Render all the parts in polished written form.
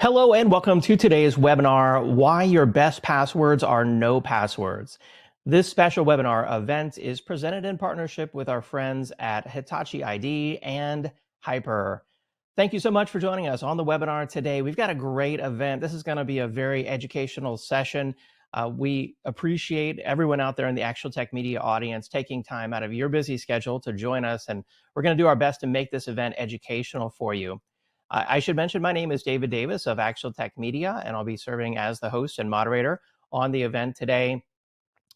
Hello and welcome to today's webinar, Why Your Best Passwords Are No Passwords. This special webinar event is presented in partnership with our friends at Hitachi ID and HYPR. Thank you so much for joining us on the webinar today. We've got a great event. This is going to be a very educational session. We appreciate everyone out there in the Actual Tech Media audience taking time out of your busy schedule to join us, and we're going to do our best to make this event educational for you. I should mention my name is David Davis of Actual Tech Media, and I'll be serving as the host and moderator on the event today.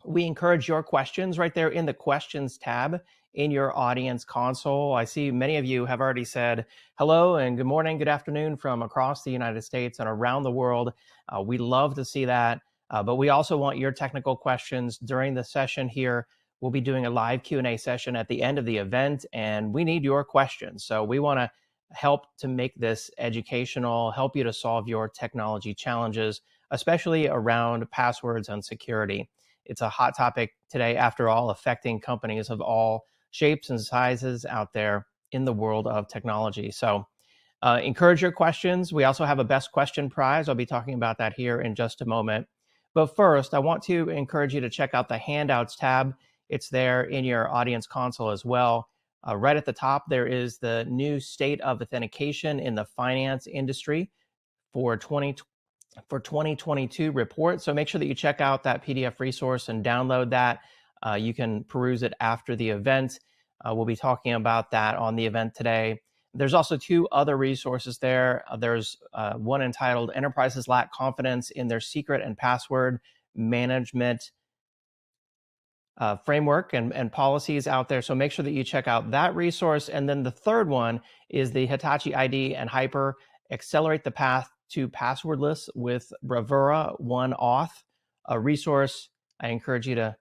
We encourage your questions right there in the questions tab in your audience console. I see many of you have already said hello and good morning, good afternoon from across the United States and around the world. We love to see that, but we also want your technical questions during the session here. We'll be doing a live Q&A session at the end of the event, and we need your questions. So we want to help to make this educational, help you to solve your technology challenges, especially around passwords and security. It's a hot topic today, after all, affecting companies of all shapes and sizes out there in the world of technology. So encourage your questions. We also have a best question prize. I'll be talking about that here in just a moment. But first, I want to encourage you to check out the handouts tab. It's there in your audience console as well. Right at the top, there is the new state of authentication in the finance industry for 2022 report. So make sure that you check out that PDF resource and download that. You can peruse it after the event. We'll be talking about that on the event today. There's also two other resources there. There's one entitled Enterprises Lack Confidence in Their Secret and Password Management framework and policies out there. So make sure that you check out that resource. And then the third one is the Hitachi ID and HYPR Accelerate the Path to Passwordless with Bravura One Auth, a resource. I encourage you to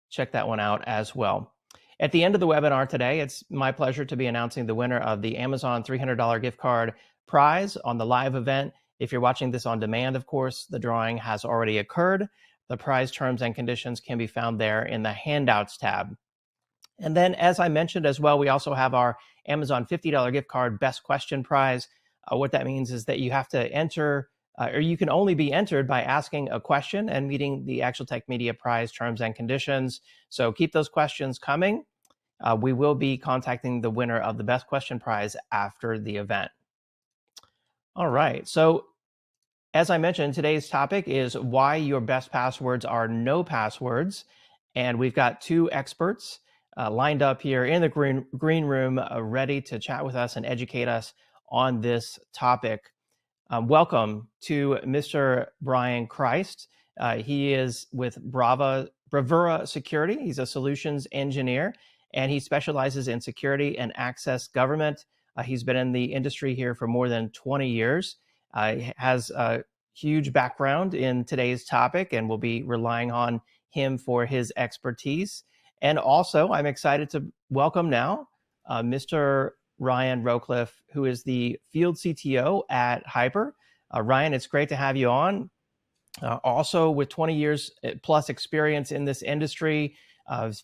check that one out as well. At the end of the webinar today, it's my pleasure to be announcing the winner of the Amazon $300 gift card prize on the live event. If you're watching this on demand, of course, the drawing has already occurred. The prize terms and conditions can be found there in the handouts tab. And then, as I mentioned as well, we also have our Amazon $50 gift card best question prize. What that means is that you have to enter, or you can only be entered by asking a question and meeting the Actual Tech Media prize terms and conditions. So keep those questions coming. We will be contacting the winner of the best question prize after the event. All right, so as I mentioned, today's topic is why your best passwords are no passwords. And we've got two experts lined up here in the green room ready to chat with us and educate us on this topic. Welcome to Mr. Brian Christ. He is with Bravura Security. He's a solutions engineer, and he specializes in security and access government. He's been in the industry here for more than 20 years. Has a huge background in today's topic, and we'll be relying on him for his expertise. And also, I'm excited to welcome now Mr. Ryan Rowcliffe, who is the field CTO at HYPR. Ryan, it's great to have you on. Also, with 20 years plus experience in this industry,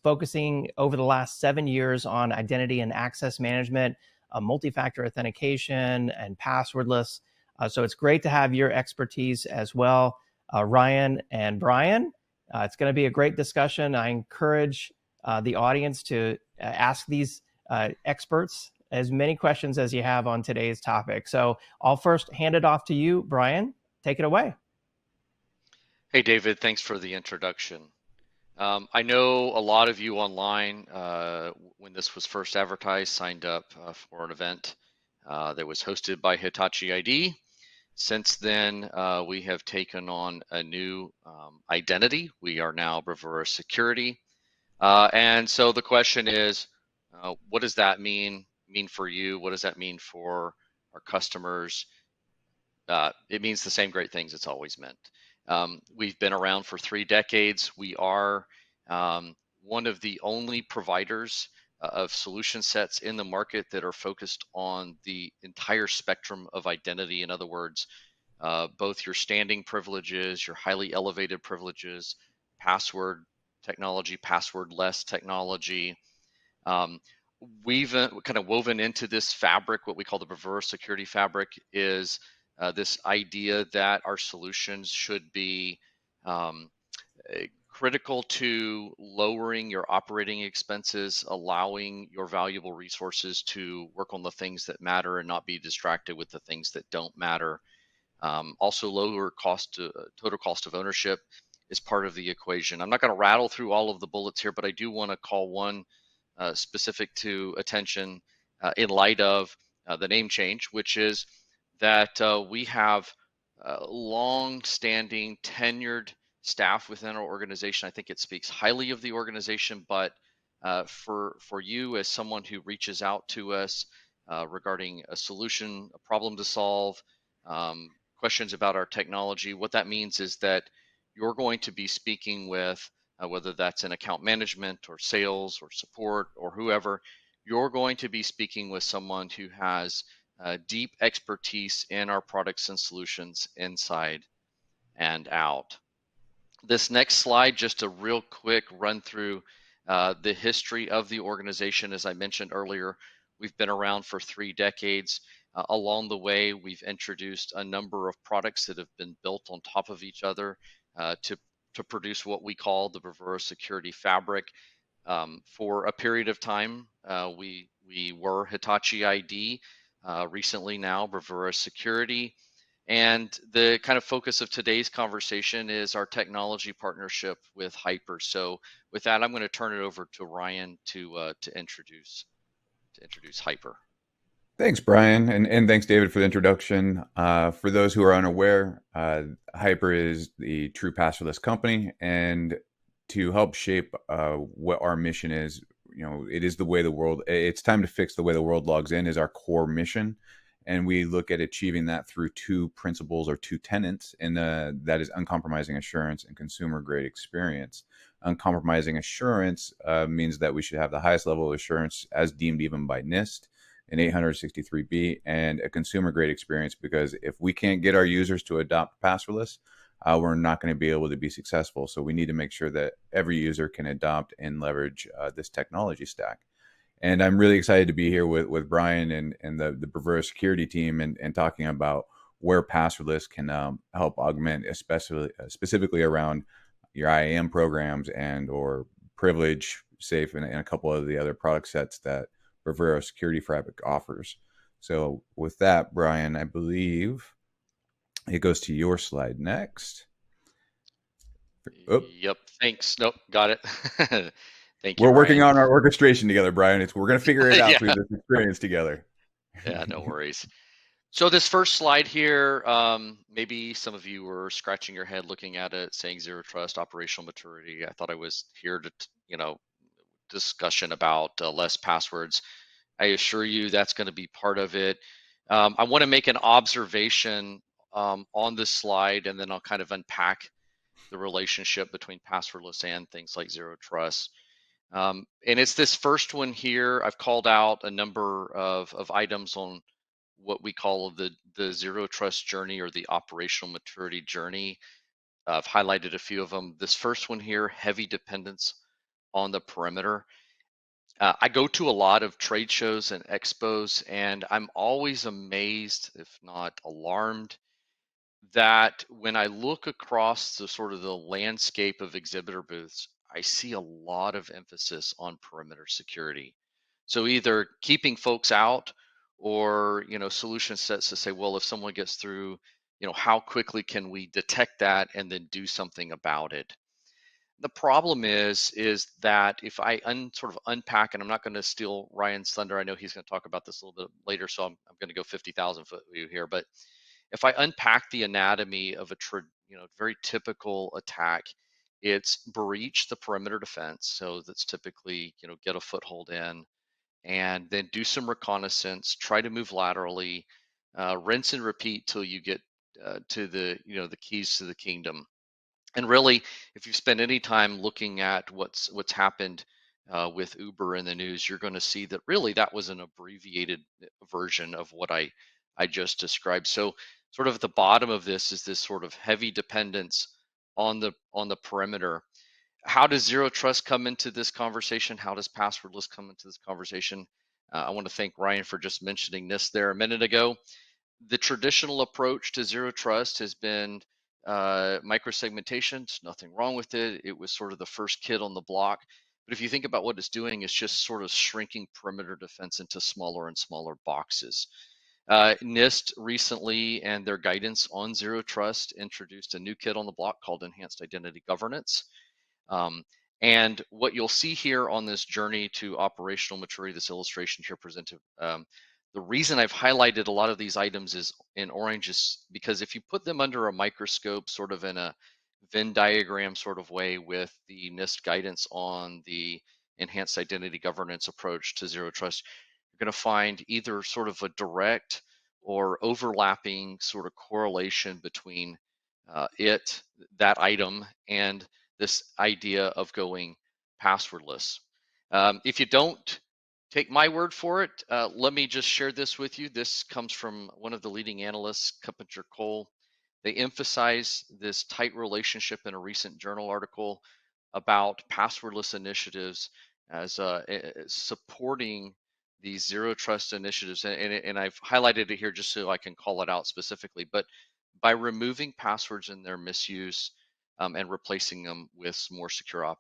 focusing over the last 7 years on identity and access management, multi-factor authentication, and passwordless. So it's great to have your expertise as well, Ryan and Brian. It's going to be a great discussion. I encourage the audience to ask these experts as many questions as you have on today's topic. So I'll first hand it off to you, Brian. Take it away. Hey, David, thanks for the introduction. I know a lot of you online, when this was first advertised, signed up for an event that was hosted by Hitachi ID. Since then, we have taken on a new identity. We are now Bravura Security. And so the question is, what does that mean for you? What does that mean for our customers? It means the same great things it's always meant. We've been around for 3 decades. We are one of the only providers of solution sets in the market that are focused on the entire spectrum of identity. In other words, both your standing privileges, your highly elevated privileges, password technology, passwordless technology. We've kind of woven into this fabric, what we call the Bravura Security fabric, is this idea that our solutions should be um, critical to lowering your operating expenses, allowing your valuable resources to work on the things that matter and not be distracted with the things that don't matter. Also, lower total cost of ownership is part of the equation. I'm not going to rattle through all of the bullets here, but I do want to call one specific to attention in light of the name change, which is that we have long-standing, tenured staff within our organization. I think it speaks highly of the organization, but for you as someone who reaches out to us regarding a solution, a problem to solve, questions about our technology, what that means is that you're going to be speaking with whether that's in account management or sales or support or whoever, you're going to be speaking with someone who has deep expertise in our products and solutions inside and out. This next slide, just a real quick run through the history of the organization. As I mentioned earlier, we've been around for 3 decades. Along the way, we've introduced a number of products that have been built on top of each other to produce what we call the Bravura Security Fabric. For a period of time, we were Hitachi ID. Recently now, Bravura Security. And the kind of focus of today's conversation is our technology partnership with HYPR. So with that, I'm going to turn it over to Ryan to introduce HYPR. Thanks, Brian, and thanks, David, for the introduction. For those who are unaware, HYPR is the true passwordless company, and to help shape what our mission is, it is the way the world. It's time to fix the way the world logs in is our core mission, and we look at achieving that through 2 principles or 2 tenets, and that is uncompromising assurance and consumer grade experience. Uncompromising assurance means that we should have the highest level of assurance as deemed even by NIST in 863B, and a consumer grade experience, because if we can't get our users to adopt passwordless, we're not going to be able to be successful. So we need to make sure that every user can adopt and leverage this technology stack. And I'm really excited to be here with Brian and the Bravura Security team and talking about where passwordless can help augment, especially specifically around your IAM programs and or privilege safe and a couple of the other product sets that Bravura Security Fabric offers. So with that, Brian, I believe it goes to your slide next. Oh. Yep. Thanks. Nope. Got it. Thank you. We're working Ryan. on our orchestration together, Brian. We're going to figure it out Yeah. through this experience together. Yeah, no worries. So this first slide here, maybe some of you were scratching your head looking at it, saying zero trust, operational maturity. I thought I was here to, discussion about less passwords. I assure you that's going to be part of it. I want to make an observation on this slide, and then I'll kind of unpack the relationship between passwordless and things like zero trust. And it's this first one here. I've called out a number of items on what we call the zero trust journey or the operational maturity journey. I've highlighted a few of them. This first one here, heavy dependence on the perimeter. I go to a lot of trade shows and expos, and I'm always amazed, if not alarmed, that when I look across the sort of the landscape of exhibitor booths, I see a lot of emphasis on perimeter security. So either keeping folks out or, solution sets to say, well, if someone gets through, how quickly can we detect that and then do something about it? The problem is that if I sort of unpack, and I'm not going to steal Ryan's thunder, I know he's going to talk about this a little bit later, so I'm going to go 50,000 foot view here. But if I unpack the anatomy of a very typical attack, it's breach the perimeter defense. So that's typically get a foothold in, and then do some reconnaissance, try to move laterally, rinse and repeat till you get to the keys to the kingdom. And really, if you spend any time looking at what's happened with Uber in the news, you're going to see that really that was an abbreviated version of what I just described. So sort of at the bottom of this is this sort of heavy dependence on the perimeter. How does zero trust come into this conversation? How does passwordless come into this conversation? I want to thank Ryan for just mentioning this there a minute ago. The traditional approach to zero trust has been microsegmentation. There's nothing wrong with it. It was sort of the first kid on the block. But if you think about what it's doing, it's just sort of shrinking perimeter defense into smaller and smaller boxes. NIST recently and their guidance on zero trust introduced a new kid on the block called enhanced identity governance. And what you'll see here on this journey to operational maturity, this illustration here presented, the reason I've highlighted a lot of these items is in orange is because if you put them under a microscope, sort of in a Venn diagram sort of way with the NIST guidance on the enhanced identity governance approach to zero trust, you're going to find either sort of a direct or overlapping sort of correlation between that item, and this idea of going passwordless. If you don't take my word for it, let me just share this with you. This comes from one of the leading analysts, Kuppinger Cole. They emphasize this tight relationship in a recent journal article about passwordless initiatives as supporting these zero trust initiatives. And I've highlighted it here just so I can call it out specifically. But by removing passwords and their misuse and replacing them with more secure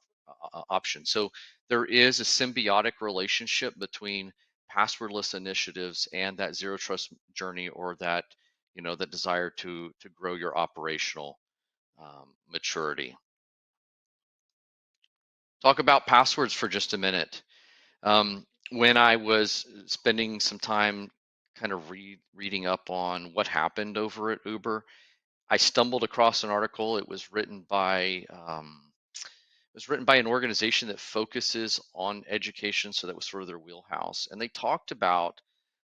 options. So there is a symbiotic relationship between passwordless initiatives and that zero trust journey, or that, the desire to grow your operational maturity. Talk about passwords for just a minute. When I was spending some time kind of reading up on what happened over at Uber, I stumbled across an article. It was written by an organization that focuses on education, so that was sort of their wheelhouse. And they talked about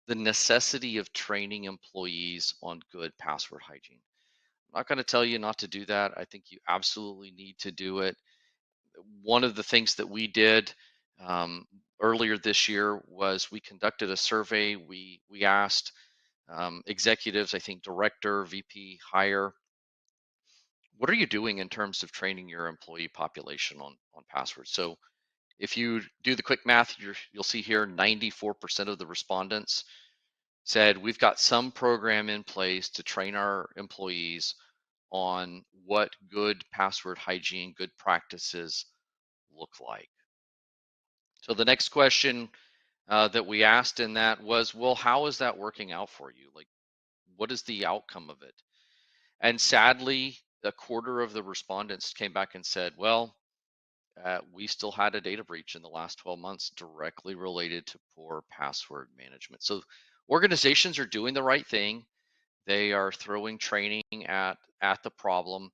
the necessity of training employees on good password hygiene. I'm not going to tell you not to do that. I think you absolutely need to do it. One of the things that we did earlier this year was we conducted a survey. We asked executives, I think director, VP, hire, what are you doing in terms of training your employee population on passwords? So if you do the quick math, you'll see here 94% of the respondents said we've got some program in place to train our employees on what good password hygiene, good practices look like. So the next question that we asked in that was, well, how is that working out for you? Like, what is the outcome of it? And sadly, a quarter of the respondents came back and said, well, we still had a data breach in the last 12 months directly related to poor password management. So organizations are doing the right thing. They are throwing training at the problem.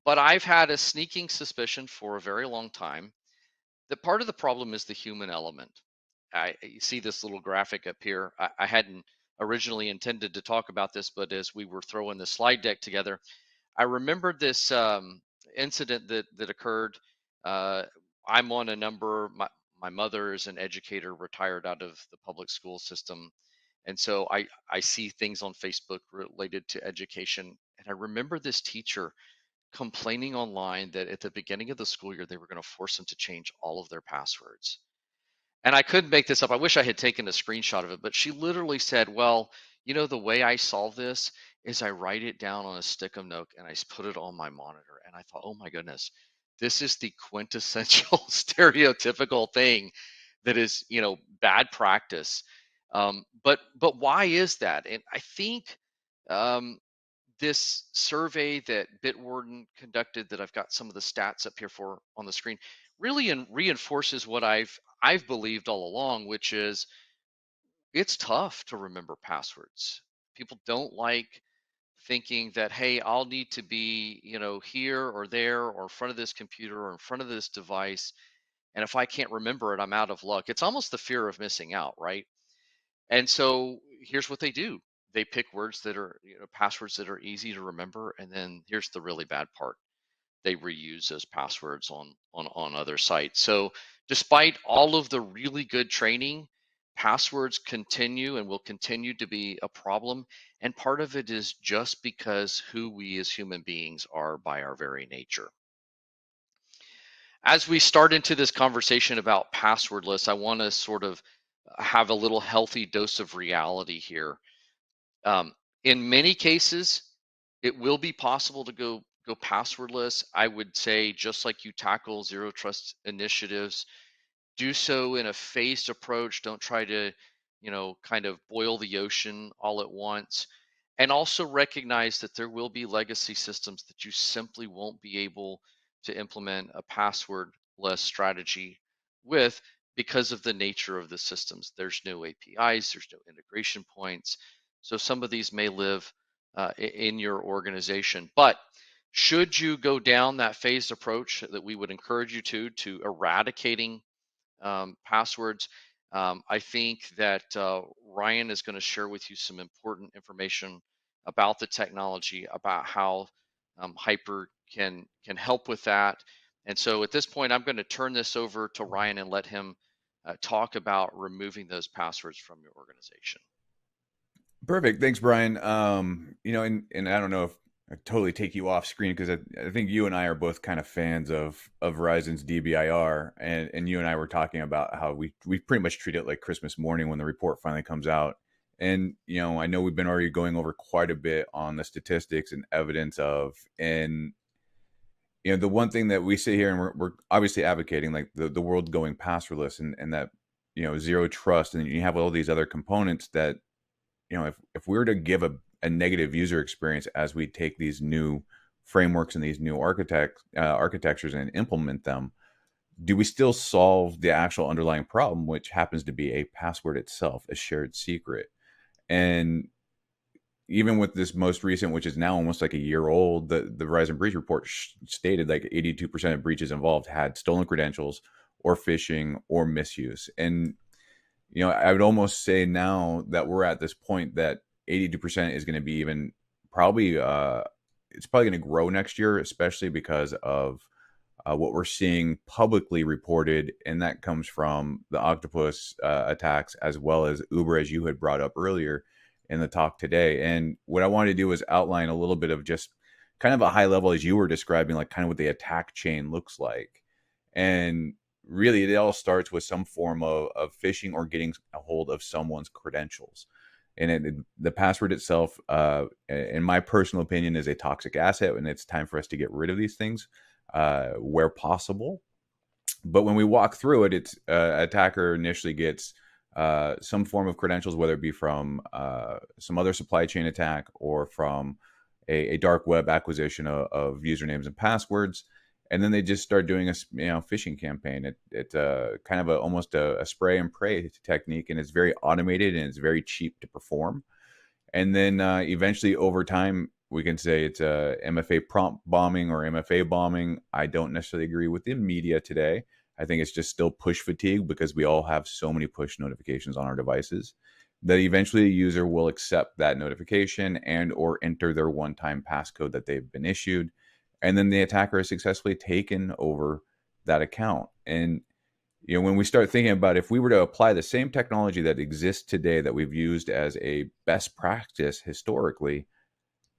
But I've had a sneaking suspicion for a very long time that part of the problem is the human element. You see this little graphic up here. I hadn't originally intended to talk about this, but as we were throwing the slide deck together, I remembered this incident that occurred. I'm on a number. My mother is an educator, retired out of the public school system, and so I see things on Facebook related to education. And I remember this teacher complaining online that at the beginning of the school year they were going to force them to change all of their passwords. And I couldn't make this up. I wish I had taken a screenshot of it, but she literally said, well, the way I solve this is I write it down on a stick of note and I put it on my monitor. And I thought, oh my goodness, this is the quintessential stereotypical thing that is, bad practice. But why is that? And I think this survey that Bitwarden conducted, that I've got some of the stats up here for on the screen, really reinforces what I've believed all along, which is it's tough to remember passwords. People don't like thinking that, hey, I'll need to be, here or there or in front of this computer or in front of this device. And if I can't remember it, I'm out of luck. It's almost the fear of missing out, right? And so here's what they do. They pick words that are, passwords that are easy to remember. And then here's the really bad part. They reuse those passwords on other sites. So despite all of the really good training, passwords continue and will continue to be a problem. And part of it is just because who we as human beings are by our very nature. As we start into this conversation about passwordless, I want to sort of have a little healthy dose of reality here. In many cases, it will be possible to go passwordless. I would say, just like you tackle zero trust initiatives, do so in a phased approach. Don't try to, kind of boil the ocean all at once. And also recognize that there will be legacy systems that you simply won't be able to implement a passwordless strategy with, because of the nature of the systems. There's no APIs, there's no integration points. So some of these may live in your organization. But should you go down that phased approach that we would encourage you to eradicating passwords, I think that Ryan is going to share with you some important information about the technology, about how HYPR can help with that. And so at this point, I'm going to turn this over to Ryan and let him talk about removing those passwords from your organization. Perfect. Thanks, Brian. And I don't know if I totally take you off screen, because I think you and I are both kind of fans of Verizon's DBIR, and you and I were talking about how we pretty much treat it like Christmas morning when the report finally comes out. And I know we've been already going over quite a bit on the statistics and evidence of, and the one thing that we sit here and we're obviously advocating, like the world going passwordless, and that zero trust, and you have all these other components that if we were to give a negative user experience as we take these new frameworks and these new architectures and implement them, do we still solve the actual underlying problem, which happens to be a password itself, a shared secret? And even with this most recent, which is now almost like a year old, the Verizon breach report stated like 82% of breaches involved had stolen credentials or phishing or misuse. And I would almost say now that we're at this point that 82% is going to be even probably, it's probably going to grow next year, especially because of what we're seeing publicly reported. And that comes from the Octopus attacks, as well as Uber, as you had brought up earlier in the talk today. And what I wanted to do is outline a little bit of just kind of a high level, as you were describing, like kind of what the attack chain looks like. And really, it all starts with some form of phishing or getting a hold of someone's credentials. And the password itself, in my personal opinion, is a toxic asset, and it's time for us to get rid of these things where possible. But when we walk through it, it's attacker initially gets some form of credentials, whether it be from some other supply chain attack or from a dark web acquisition of usernames and passwords. And then they just start doing a phishing campaign. It's kind of almost a spray and pray technique, and it's very automated and it's very cheap to perform. And then eventually, over time, we can say it's a MFA prompt bombing or MFA bombing. I don't necessarily agree with the media today. I think it's just still push fatigue, because we all have so many push notifications on our devices that eventually a user will accept that notification and or enter their one-time passcode that they've been issued. And then the attacker has successfully taken over that account. And when we start thinking about, if we were to apply the same technology that exists today, that we've used as a best practice historically,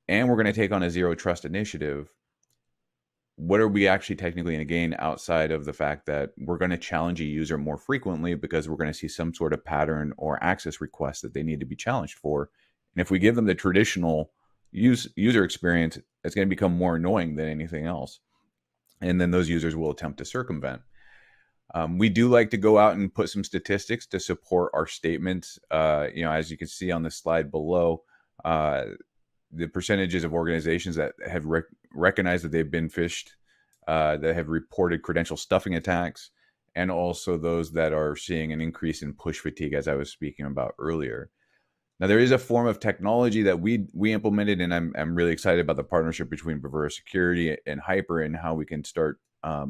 and we're going to take on a zero trust initiative, what are we actually technically going to gain, outside of the fact that we're going to challenge a user more frequently, because we're going to see some sort of pattern or access request that they need to be challenged for? And if we give them the traditional user experience, it's going to become more annoying than anything else. And then those users will attempt to circumvent. We do like to go out and put some statistics to support our statements. As you can see on the slide below, the percentages of organizations that have recognized that they've been phished, that have reported credential stuffing attacks, and also those that are seeing an increase in push fatigue, as I was speaking about earlier. Now, there is a form of technology that we implemented, and I'm really excited about the partnership between Bravura Security and HYPR, and how we can start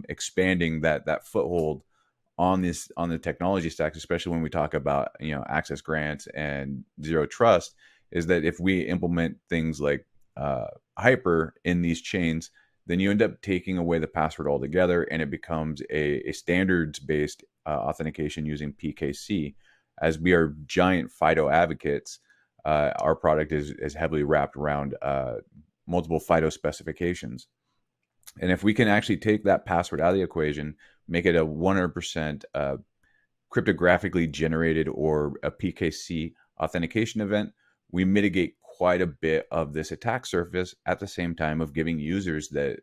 expanding that foothold on the technology stack, especially when we talk about access grants and zero trust. Is that if we implement things like HYPR in these chains, then you end up taking away the password altogether, and it becomes a standards-based authentication using PKC. As we are giant FIDO advocates, our product is heavily wrapped around multiple FIDO specifications. And if we can actually take that password out of the equation, make it a 100% cryptographically generated or a PKC authentication event, we mitigate quite a bit of this attack surface at the same time of giving users the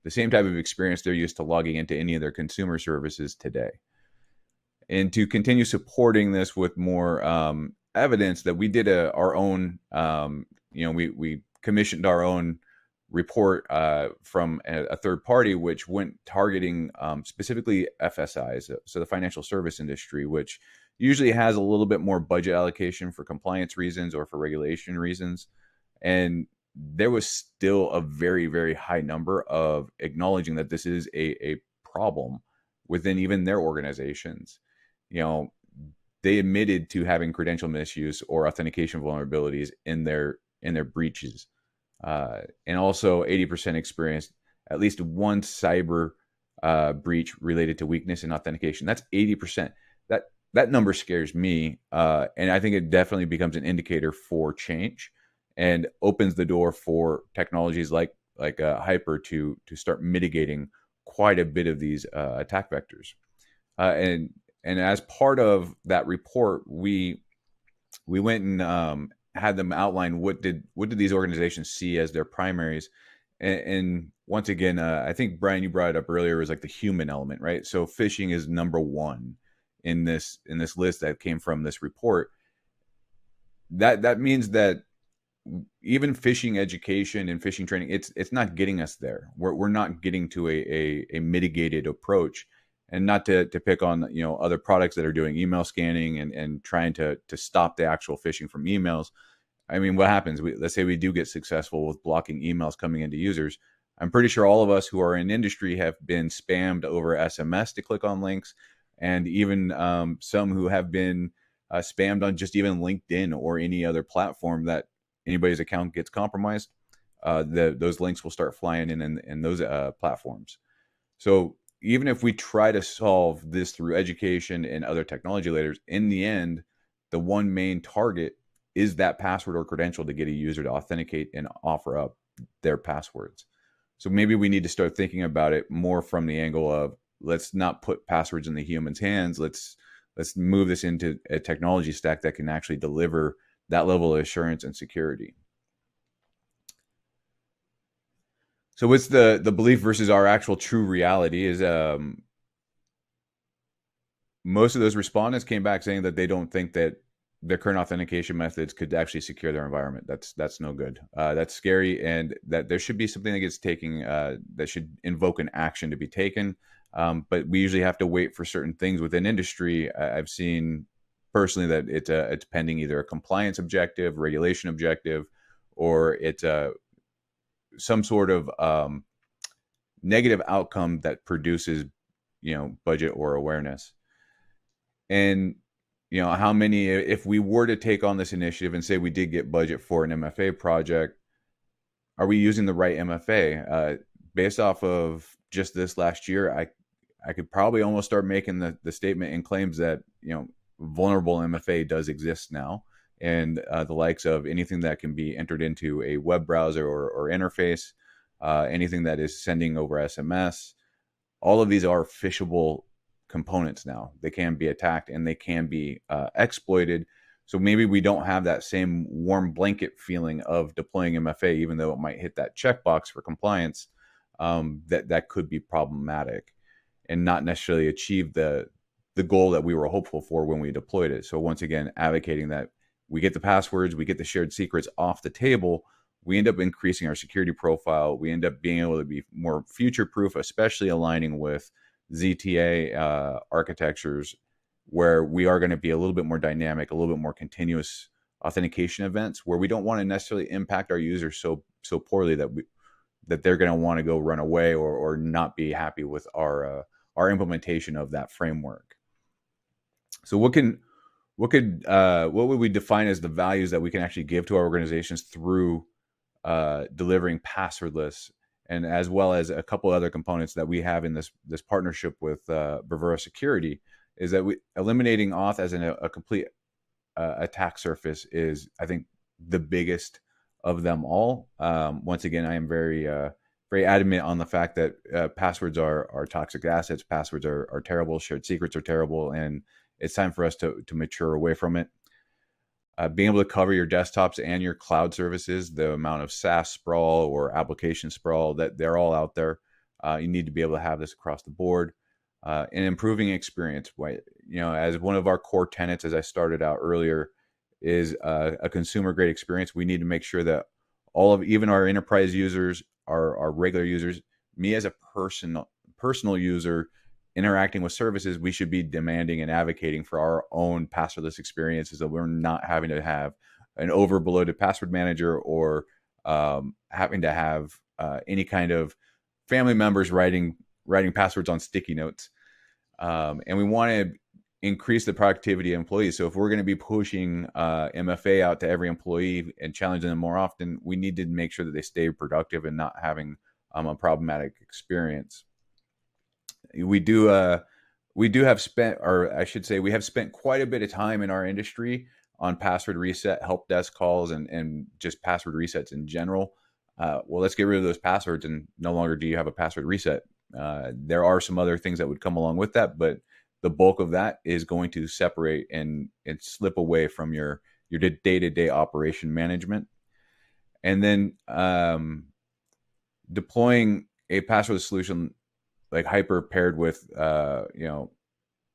same type of experience they're used to logging into any of their consumer services today. And to continue supporting this with more evidence, that we did our own, we commissioned our own report from a third party, which went targeting specifically FSIs, so the financial service industry, which usually has a little bit more budget allocation for compliance reasons or for regulation reasons. And there was still a very, very high number of acknowledging that this is a problem within even their organizations. They admitted to having credential misuse or authentication vulnerabilities in their breaches. And also 80% experienced at least one cyber breach related to weakness in authentication. That's 80%. That number scares me. And I think it definitely becomes an indicator for change and opens the door for technologies like HYPR to start mitigating quite a bit of these attack vectors. And as part of that report, we went and had them outline what did these organizations see as their primaries. And once again, I think, Brian, you brought it up earlier, was like the human element, right? So phishing is number one in this list that came from this report. That means that even phishing education and phishing training, it's not getting us there. We're not getting to a mitigated approach. And not to pick on other products that are doing email scanning and trying to stop the actual phishing from emails. I mean, what happens? Let's say we do get successful with blocking emails coming into users. I'm pretty sure all of us who are in industry have been spammed over SMS to click on links, and even some who have been spammed on just even LinkedIn or any other platform that anybody's account gets compromised. Those links will start flying in those platforms. So even if we try to solve this through education and other technology layers, in the end, the one main target is that password or credential to get a user to authenticate and offer up their passwords. So maybe we need to start thinking about it more from the angle of, let's not put passwords in the human's hands. Let's move this into a technology stack that can actually deliver that level of assurance and security. So what's the belief versus our actual true reality is most of those respondents came back saying that they don't think that their current authentication methods could actually secure their environment. That's no good. That's scary, and that there should be something that gets taken that should invoke an action to be taken. But we usually have to wait for certain things within industry. I've seen personally that it's pending either a compliance objective, regulation objective, or it's some sort of negative outcome that produces, budget or awareness. And, how many, if we were to take on this initiative and say we did get budget for an MFA project, are we using the right MFA? Based off of just this last year, I could probably almost start making the statement and claims that, vulnerable MFA does exist now. And the likes of anything that can be entered into a web browser or interface, anything that is sending over SMS, all of these are phishable components now. They can be attacked and they can be exploited. So maybe we don't have that same warm blanket feeling of deploying MFA, even though it might hit that checkbox for compliance, that could be problematic and not necessarily achieve the goal that we were hopeful for when we deployed it. So once again, advocating that we get the passwords, we get the shared secrets off the table, we end up increasing our security profile. We end up being able to be more future-proof, especially aligning with ZTA architectures, where we are going to be a little bit more dynamic, a little bit more continuous authentication events, where we don't want to necessarily impact our users so poorly that they're going to want to go run away or not be happy with our implementation of that framework. So what would we define as the values that we can actually give to our organizations through delivering passwordless, and as well as a couple other components that we have in this partnership with Bravura Security, is that eliminating auth as a complete attack surface is, I think, the biggest of them all. Once again, I am very adamant on the fact that passwords are toxic assets. Passwords are terrible. Shared secrets are terrible, and it's time for us to mature away from it. being able to cover your desktops and your cloud services, the amount of SaaS sprawl or application sprawl that they're all out there. You need to be able to have this across the board. And improving experience, as one of our core tenets, as I started out earlier, is a consumer grade experience. We need to make sure that all of even our enterprise users, our regular users, me as a personal user interacting with services, we should be demanding and advocating for our own passwordless experiences, that we're not having to have an over bloated password manager or having to have any kind of family members writing passwords on sticky notes. And we want to increase the productivity of employees. So if we're going to be pushing MFA out to every employee and challenging them more often, we need to make sure that they stay productive and not having a problematic experience. We have spent, or I should say, we have spent quite a bit of time in our industry on password reset, help desk calls, and just password resets in general. Well, let's get rid of those passwords, and no longer do you have a password reset. There are some other things that would come along with that, but the bulk of that is going to separate and slip away from your day-to-day operation management. And then deploying a passwordless solution like HYPR paired with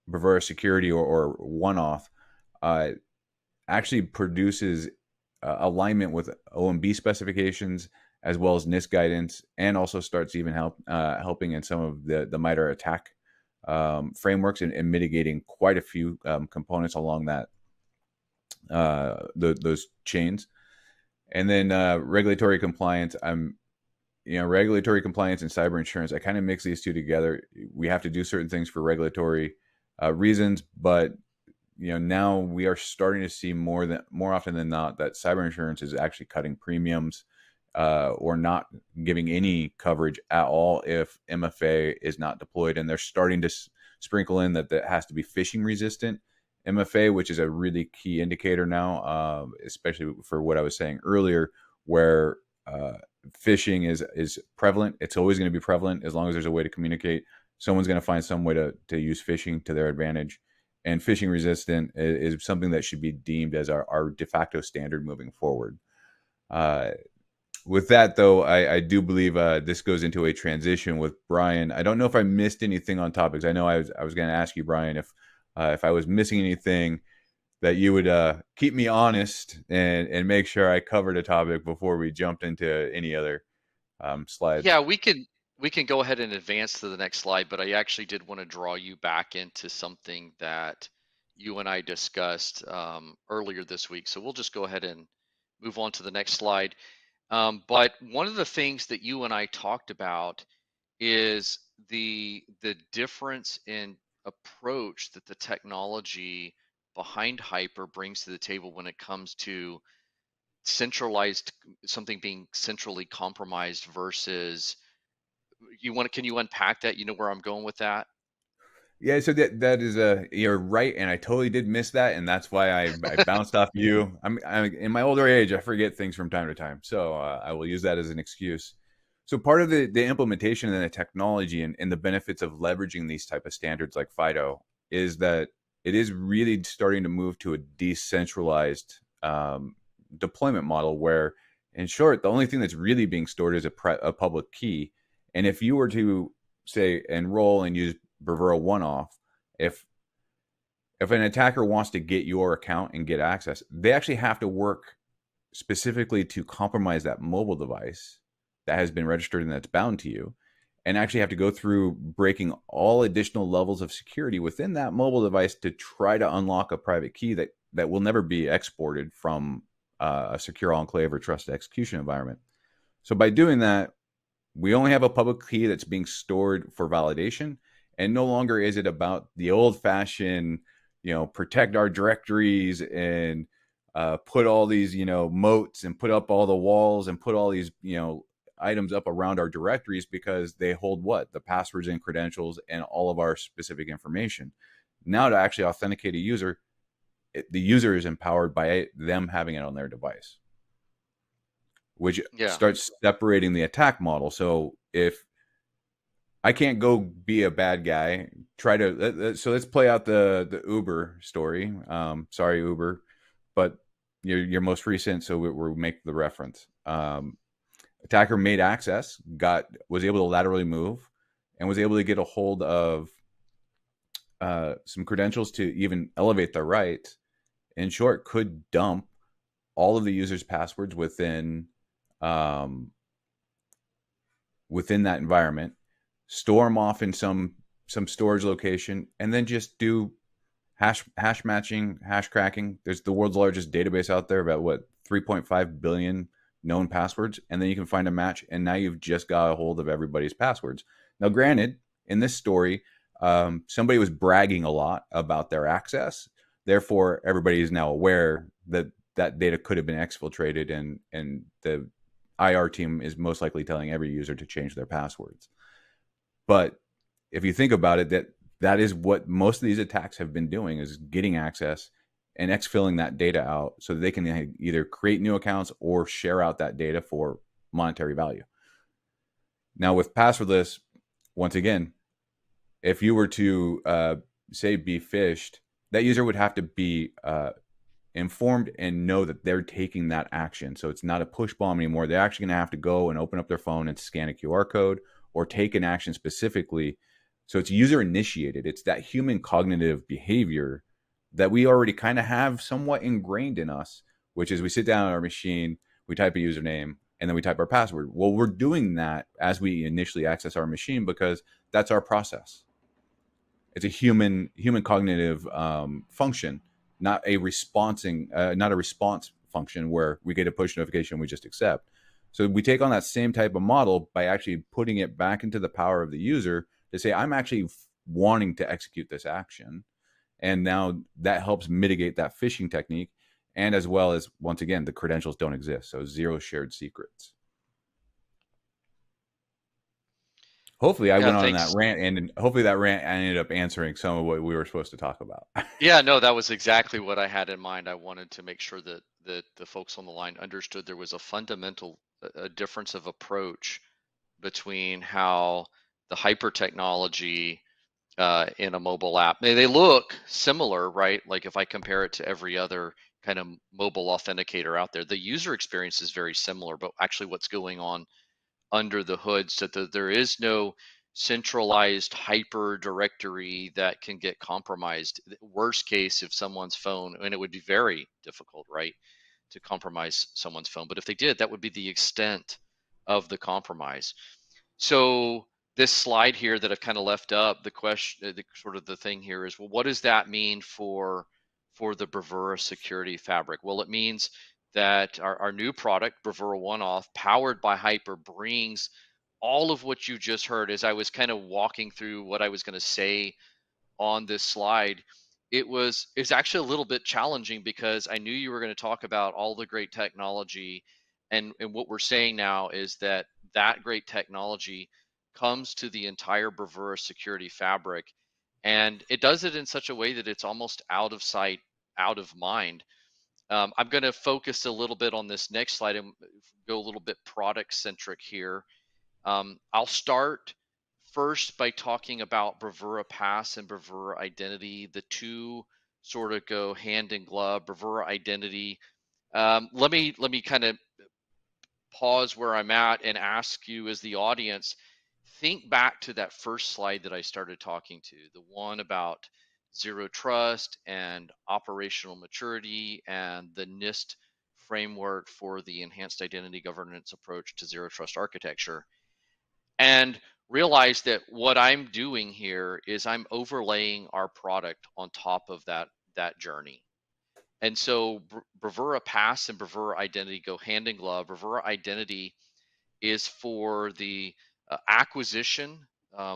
Bravura Security or OneAuth actually produces alignment with OMB specifications as well as NIST guidance, and also starts even helping in some of the MITRE attack frameworks and mitigating quite a few components along that those chains. And then regulatory compliance. Regulatory compliance and cyber insurance, I kind of mix these two together. We have to do certain things for regulatory reasons, but now we are starting to see more often than not that cyber insurance is actually cutting premiums or not giving any coverage at all if MFA is not deployed. And they're starting to sprinkle in that has to be phishing resistant MFA, which is a really key indicator now, especially for what I was saying earlier, where phishing is prevalent. It's always going to be prevalent as long as there's a way to communicate. Someone's going to find some way to use phishing to their advantage. And phishing resistant is something that should be deemed as our de facto standard moving forward. With that, though, I do believe this goes into a transition with Brian. I don't know if I missed anything on topics. I know I was going to ask you, Brian, if I was missing anything, that you would keep me honest and make sure I covered a topic before we jumped into any other slides. Yeah, we can go ahead and advance to the next slide, but I actually did want to draw you back into something that you and I discussed earlier this week. So we'll just go ahead and move on to the next slide. But one of the things that you and I talked about is the difference in approach that the technology behind HYPR brings to the table when it comes to something being centrally compromised versus can you unpack that? You know where I'm going with that? Yeah, so that is you're right, and I totally did miss that, and that's why I bounced off you. I'm in my older age, I forget things from time to time, so I will use that as an excuse. So part of the implementation and the technology and the benefits of leveraging these type of standards like FIDO is that it is really starting to move to a decentralized deployment model where, in short, the only thing that's really being stored is a public key. And if you were to, say, enroll and use Bravura OneAuth, if an attacker wants to get your account and get access, they actually have to work specifically to compromise that mobile device that has been registered and that's bound to you, and actually have to go through breaking all additional levels of security within that mobile device to try to unlock a private key that will never be exported from a secure enclave or trusted execution environment. So by doing that, we only have a public key that's being stored for validation, and no longer is it about the old-fashioned, protect our directories and put all these, moats and put up all the walls and put all these, items up around our directories because they hold the passwords and credentials and all of our specific information. Now to actually authenticate a user, the user is empowered by them having it on their device, which starts separating the attack model. So if I can't go be a bad guy, so let's play out the Uber story. Sorry, Uber, but your most recent, so we make the reference. Attacker made access, was able to laterally move, and was able to get a hold of some credentials to even elevate their rights. In short, could dump all of the user's passwords within that environment, store them off in some storage location, and then just do hash matching, hash cracking. There's the world's largest database out there, about what, 3.5 billion known passwords, and then you can find a match, and now you've just got a hold of everybody's passwords. Now, granted, in this story, somebody was bragging a lot about their access. Therefore, everybody is now aware that that data could have been exfiltrated, and the IR team is most likely telling every user to change their passwords. But if you think about it, that is what most of these attacks have been doing, is getting access and exfilling that data out so that they can either create new accounts or share out that data for monetary value. Now, with passwordless, once again, if you were to say be phished, that user would have to be informed and know that they're taking that action. So it's not a push bomb anymore. They're actually going to have to go and open up their phone and scan a QR code or take an action specifically. So it's user initiated. It's that human cognitive behavior that we already kind of have somewhat ingrained in us, which is we sit down on our machine, we type a username, and then we type our password. Well, we're doing that as we initially access our machine because that's our process. It's a human cognitive function, not a response function where we get a push notification and we just accept. So we take on that same type of model by actually putting it back into the power of the user to say, I'm actually wanting to execute this action. And now that helps mitigate that phishing technique. And as well as, once again, the credentials don't exist. So zero shared secrets. Hopefully I went on that rant, and hopefully that rant ended up answering some of what we were supposed to talk about. Yeah, no, that was exactly what I had in mind. I wanted to make sure that the folks on the line understood there was a fundamental difference of approach between how the hyper technology in a mobile app, they look similar, right? Like if I compare it to every other kind of mobile authenticator out there, the user experience is very similar, but actually what's going on under the hood, so that there is no centralized hyper directory that can get compromised. Worst case, if someone's phone, and it would be very difficult, right, to compromise someone's phone, but if they did, that would be the extent of the compromise. So this slide here that I've kind of left up, the question, the sort of the thing here is, well, what does that mean for the Bravura Security Fabric? Well, it means that our new product, Bravura One-Auth, powered by HYPR, brings all of what you just heard. As I was kind of walking through what I was going to say on this slide, it's actually a little bit challenging because I knew you were going to talk about all the great technology, and what we're saying now is that great technology comes to the entire Bravura Security Fabric, and it does it in such a way that it's almost out of sight, out of mind. I'm going to focus a little bit on this next slide and go a little bit product centric here. I'll start first by talking about Bravura Pass and Bravura Identity. The two sort of go hand in glove. Bravura Identity. Let me kind of pause where I'm at and ask you, as the audience, think back to that first slide that I started talking to, the one about zero trust and operational maturity and the NIST framework for the enhanced identity governance approach to zero trust architecture, and realize that what I'm doing here is I'm overlaying our product on top of that journey. And so Bravura Pass and Bravura Identity go hand in glove. Bravura Identity is for the acquisition,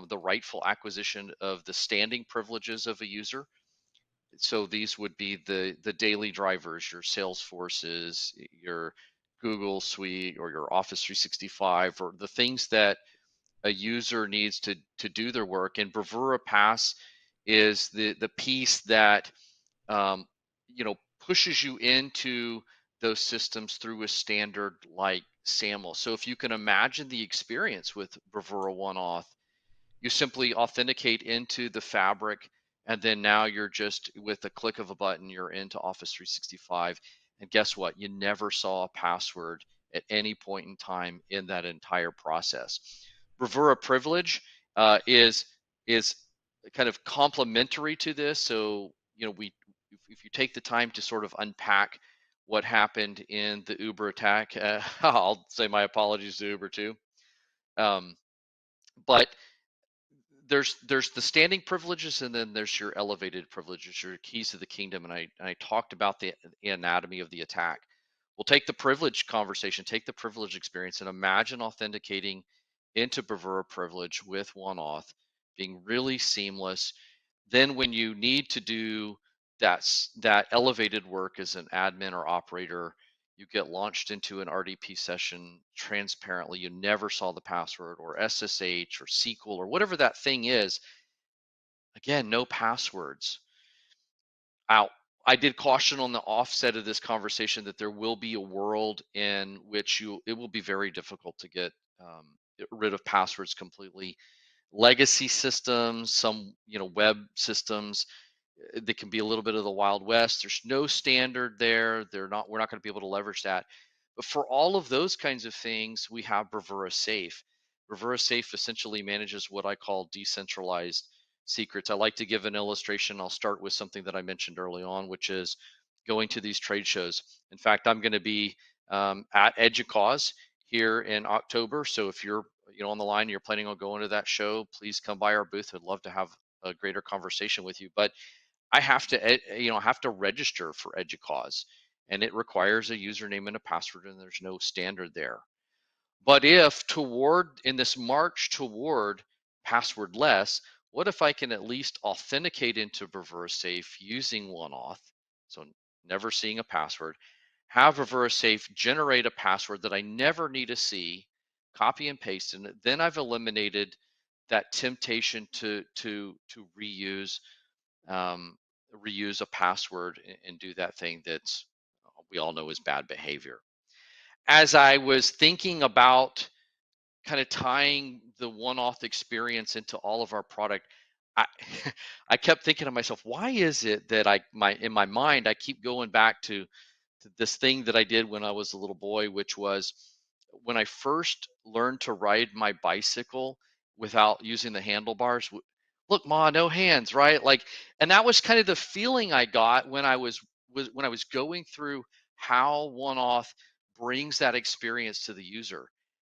the rightful acquisition of the standing privileges of a user. So these would be the daily drivers, your Salesforces, your Google Suite, or your Office 365, or the things that a user needs to do their work. And Bravura Pass is the piece that pushes you into those systems through a standard like SAML. So if you can imagine the experience with Bravura One-Auth, you simply authenticate into the fabric, and then now you're just, with a click of a button, you're into Office 365. And guess what? You never saw a password at any point in time in that entire process. Bravura privilege is kind of complementary to this. So, we if you take the time to sort of unpack what happened in the Uber attack, I'll say my apologies to Uber too. Um, but there's the standing privileges, and then there's your elevated privileges, your keys to the kingdom. And I talked about the anatomy of the attack. We'll take the privilege conversation, take the privilege experience, and imagine authenticating into Bravura privilege with OneAuth being really seamless. Then when you need to do that elevated work as an admin or operator, you get launched into an RDP session transparently. You never saw the password or SSH or SQL or whatever that thing is. Again, no passwords. Out. I did caution on the offset of this conversation that there will be a world in which it will be very difficult to get rid of passwords completely. Legacy systems, some web systems, that can be a little bit of the Wild West. There's no standard there. We're not going to be able to leverage that. But for all of those kinds of things, we have Bravura Safe. Bravura Safe essentially manages what I call decentralized secrets. I like to give an illustration. I'll start with something that I mentioned early on, which is going to these trade shows. In fact, I'm going to be at EDUCAUSE here in October. So if you're on the line and you're planning on going to that show, please come by our booth. I'd love to have a greater conversation with you. But I have to register for EDUCAUSE, and it requires a username and a password, and there's no standard there. But if in this march toward passwordless, what if I can at least authenticate into Bravura Safe using OneAuth, so never seeing a password, have Bravura Safe generate a password that I never need to see, copy and paste in it, then I've eliminated that temptation to reuse a password and do that thing that's we all know is bad behavior. As I was thinking about kind of tying the OneAuth experience into all of our product, I I kept thinking to myself, why is it that in my mind I keep going back to this thing that I did when I was a little boy, which was when I first learned to ride my bicycle without using the handlebars. Look, Ma, no hands, right? Like, and that was kind of the feeling I got when I was going through how OneAuth brings that experience to the user.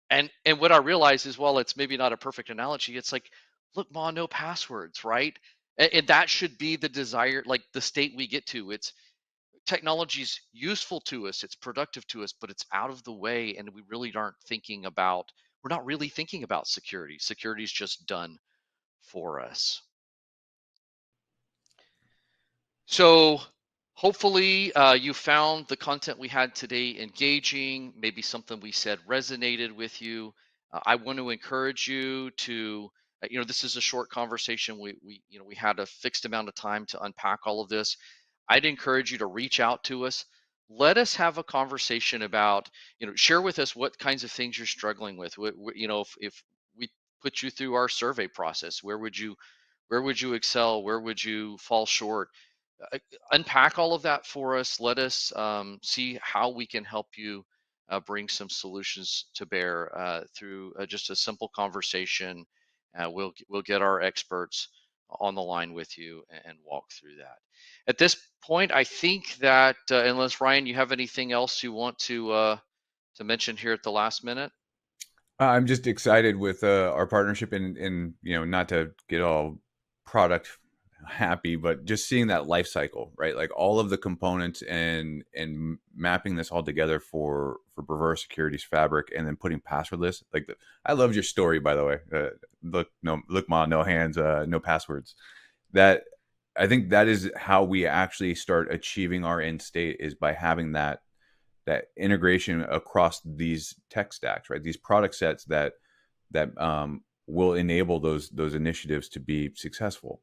And what I realized is, while it's maybe not a perfect analogy, it's like, look, Ma, no passwords, right? And that should be the desire, like the state we get to. It's technology's useful to us, it's productive to us, but it's out of the way, and we're not really thinking about security. Security is just done for us. So hopefully you found the content we had today engaging, maybe something we said resonated with you. I want to encourage you to, this is a short conversation. We had a fixed amount of time to unpack all of this. I'd encourage you to reach out to us. Let us have a conversation about, share with us what kinds of things you're struggling with. If we put you through our survey process, where would you excel? Where would you fall short? Unpack all of that for us. Let us see how we can help you bring some solutions to bear through just a simple conversation. We'll get our experts on the line with you and walk through that. At this point, I think that unless Ryan, you have anything else you want to mention here at the last minute? I'm just excited with our partnership, and not to get all product happy, but just seeing that life cycle, right? Like all of the components and mapping this all together for Bravura Security's fabric, and then putting passwordless. I loved your story, by the way. Look, Ma, no hands, no passwords. That, I think that is how we actually start achieving our end state, is by having that integration across these tech stacks, right? These product sets that will enable those initiatives to be successful.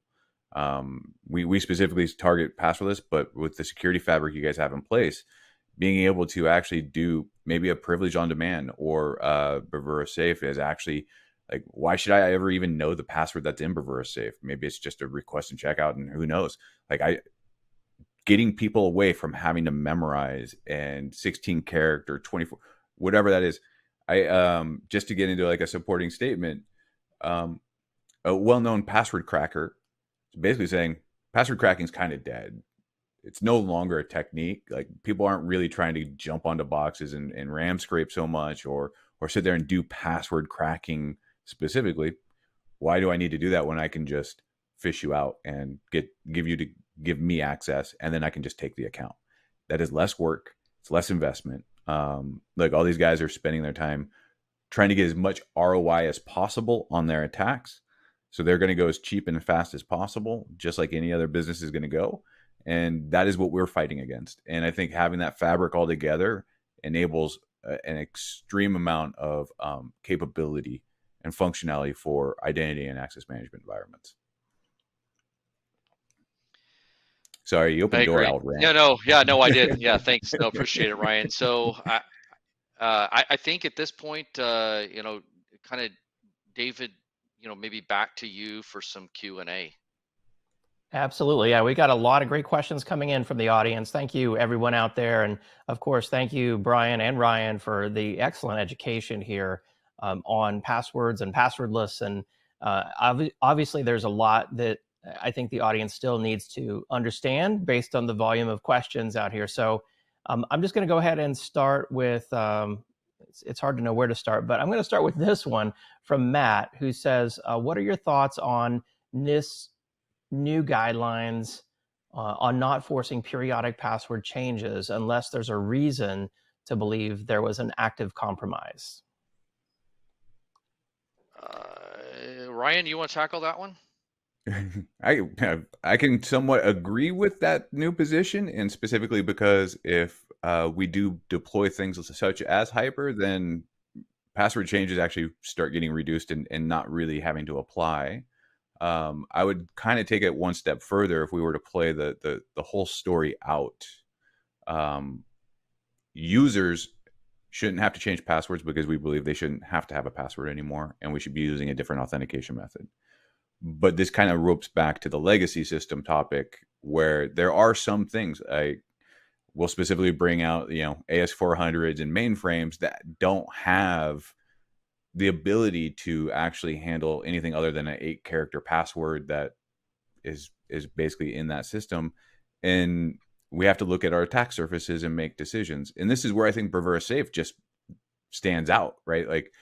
We specifically target passwordless, but with the security fabric you guys have in place, being able to actually do maybe a privilege on demand or Bravura Safe is actually, like, why should I ever even know the password that's in Bravura Safe? Maybe it's just a request and checkout, and who knows? Like, getting people away from having to memorize and 16 character, 24, whatever that is. I just to get into like a supporting statement, a well-known password cracker is basically saying password cracking is kind of dead. It's no longer a technique. Like, people aren't really trying to jump onto boxes and RAM scrape so much, or sit there and do password cracking specifically. Why do I need to do that when I can just fish you out and give me access, and then I can just take the account? That is less work. It's less investment. Like, all these guys are spending their time trying to get as much ROI as possible on their attacks. So they're going to go as cheap and fast as possible, just like any other business is going to go. And that is what we're fighting against. And I think having that fabric all together enables an extreme amount of capability and functionality for identity and access management environments. Sorry, you opened the door. I'll rant. No, I did. Yeah, thanks. No, appreciate it, Ryan. So I think at this point, kind of, David, maybe back to you for some Q&A. Absolutely. Yeah, we got a lot of great questions coming in from the audience. Thank you, everyone out there. And of course, thank you, Brian and Ryan, for the excellent education here on passwords and passwordless. And obviously, there's a lot that I think the audience still needs to understand based on the volume of questions out here. So I'm just going to go ahead and start with, it's hard to know where to start, but I'm going to start with this one from Matt, who says, what are your thoughts on NIST new guidelines on not forcing periodic password changes unless there's a reason to believe there was an active compromise? Ryan, you want to tackle that one? I can somewhat agree with that new position, and specifically because if we do deploy things such as HYPR, then password changes actually start getting reduced and not really having to apply. I would kind of take it one step further if we were to play the whole story out. Users shouldn't have to change passwords because we believe they shouldn't have to have a password anymore, and we should be using a different authentication method. But this kind of ropes back to the legacy system topic, where there are some things I will specifically bring out, AS400s and mainframes that don't have the ability to actually handle anything other than an 8-character password that is basically in that system. And we have to look at our attack surfaces and make decisions. And this is where I think Bravura Safe just stands out, right? Like,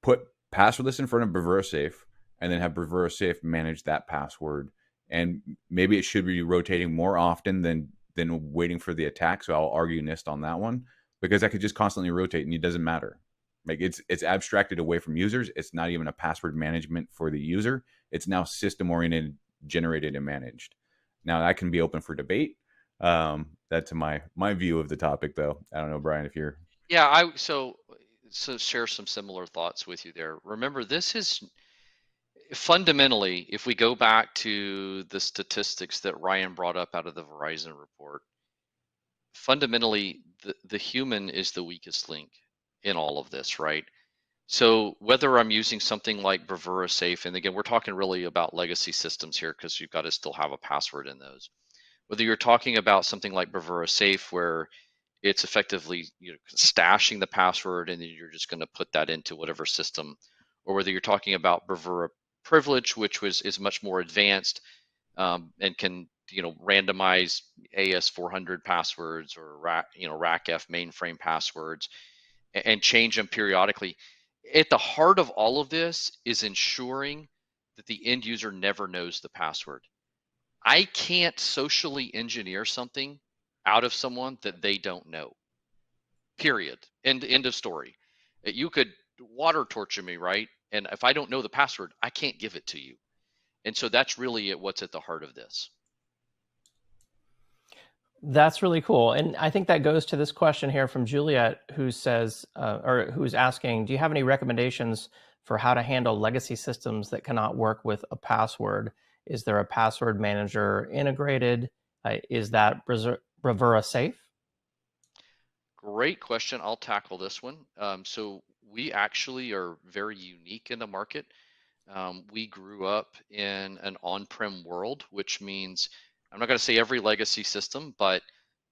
put passwordless in front of Bravura Safe and then have Bravura Safe manage that password. And maybe it should be rotating more often than waiting for the attack. So I'll argue NIST on that one, because that could just constantly rotate and it doesn't matter. Like, it's abstracted away from users. It's not even a password management for the user. It's now system oriented, generated, and managed. Now that can be open for debate. That's my view of the topic, though. I don't know, Brian, if you're. Yeah, so share some similar thoughts with you there. Remember, this is fundamentally, if we go back to the statistics that Ryan brought up out of the Verizon report, fundamentally, the human is the weakest link in all of this, right? So whether I'm using something like Bravura Safe, and again, we're talking really about legacy systems here because you've got to still have a password in those. Whether you're talking about something like Bravura Safe, where it's effectively stashing the password and then you're just going to put that into whatever system, or whether you're talking about Bravura Privilege, which is much more advanced and can randomize AS400 passwords or RACF mainframe passwords and change them periodically. At the heart of all of this is ensuring that the end user never knows the password. I can't socially engineer something out of someone that they don't know. Period. End of story. You could water torture me, right? And if I don't know the password, I can't give it to you. And so that's really what's at the heart of this. That's really cool. And I think that goes to this question here from Juliet, who says, or who's asking, do you have any recommendations for how to handle legacy systems that cannot work with a password? Is there a password manager integrated? Is that Bravura Safe? Great question. I'll tackle this one. So we actually are very unique in the market. We grew up in an on-prem world, which means I'm not going to say every legacy system, but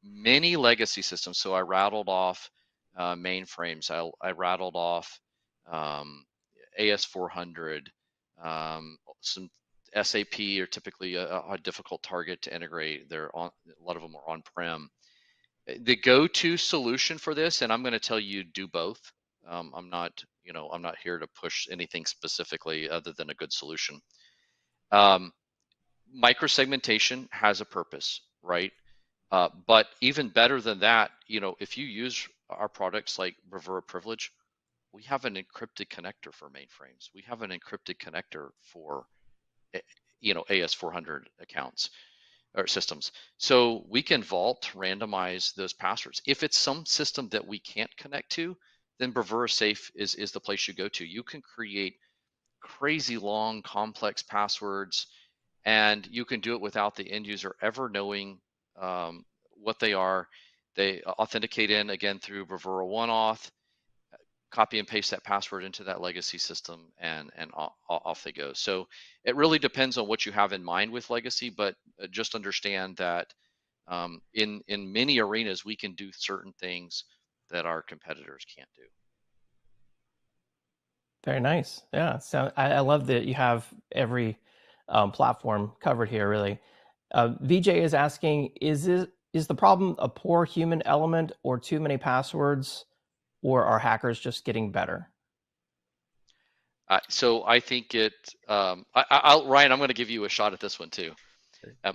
many legacy systems. So I rattled off mainframes. I rattled off AS400. Some SAP are typically a difficult target to integrate. A lot of them are on-prem. The go-to solution for this, and I'm going to tell you, do both. I'm not here to push anything specifically other than a good solution. Microsegmentation has a purpose, right? But even better than that, if you use our products like Bravura Privilege, we have an encrypted connector for mainframes. We have an encrypted connector for, AS400 accounts or systems. So we can vault, randomize those passwords. If it's some system that we can't connect to, then Bravura Safe is the place you go to. You can create crazy long, complex passwords, and you can do it without the end user ever knowing what they are. They authenticate in again through Bravura OneAuth, copy and paste that password into that legacy system, and off they go. So it really depends on what you have in mind with legacy, but just understand that in many arenas we can do certain things that our competitors can't do. Very nice. Yeah. So I love that you have every platform covered here, really. VJ is asking, is the problem a poor human element or too many passwords, or are hackers just getting better? So I think Ryan, I'm going to give you a shot at this one too.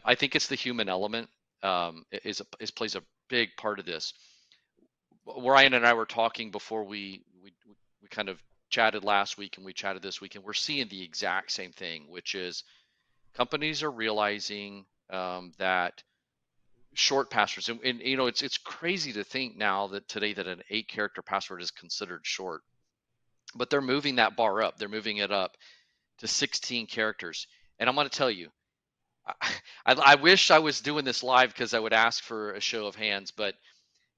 I think it's the human element plays a big part of this. Ryan and I were talking before we kind of chatted last week, and we chatted this week, and we're seeing the exact same thing, which is companies are realizing that short passwords, and it's crazy to think now that today that an 8-character password is considered short, but they're moving that bar up. They're moving it up to 16 characters. And I'm going to tell you, I wish I was doing this live because I would ask for a show of hands. But